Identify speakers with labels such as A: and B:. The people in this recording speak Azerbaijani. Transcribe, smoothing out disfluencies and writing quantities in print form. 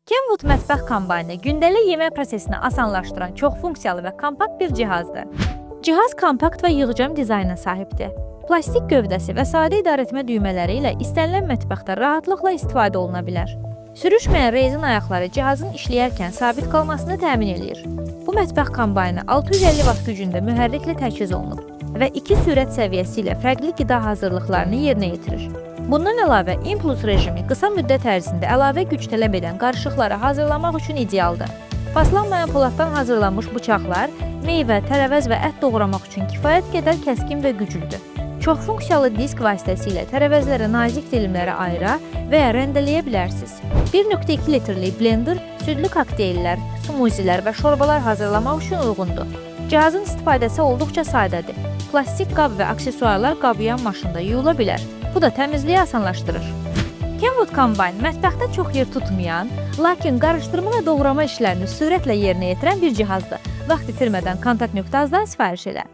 A: Kenwood mətbəx kombaynı gündəlik yemək prosesini asanlaşdıran çox funksiyalı və kompakt bir cihazdır. Cihaz kompakt və yığcam dizayna sahibdir. Plastik gövdəsi və sadə idarəetmə düymələri ilə istənilən mətbəxdə rahatlıqla istifadə oluna bilər. Sürüşməyən rezin ayaqları cihazın işləyərkən sabit qalmasını təmin edir. Bu mətbəx kombaynı 650 vatt gücündə mühərriklə təchiz olunub və 2 sürət səviyyəsi ilə fərqli qida hazırlıqlarını yerinə yetirir. Bundan əlavə, impuls rejimi qısa müddət ərzində əlavə güc tələb edən qarışıqları hazırlamaq üçün idealdır. Paslanmayan poladdan hazırlanmış bıçaqlar meyvə, tərəvəz və ət doğramaq üçün kifayət qədər kəskin və güclüdür. Çox funksiyalı disk vasitəsilə tərəvəzləri nazik dilimlərə ayıra və ya rəndələyə bilərsiniz. 1,2 litrlik blender südlü kokteyllər, smuzilər və şorbalar hazırlamaq üçün uyğundur. Cihazın istifadəsi olduqca sadədir. Plastik qab və aksesuarlar qabıyan maşında yuyula bilər. Bu da təmizliyi asanlaşdırır. Kenwood kombayn mətbəxdə çox yer tutmayan, lakin qarışdırma və doğrama işlərini sürətlə yerinə yetirən bir cihazdır. Vaxt itirmədən kontakt nöqtəmizdən sifariş elə.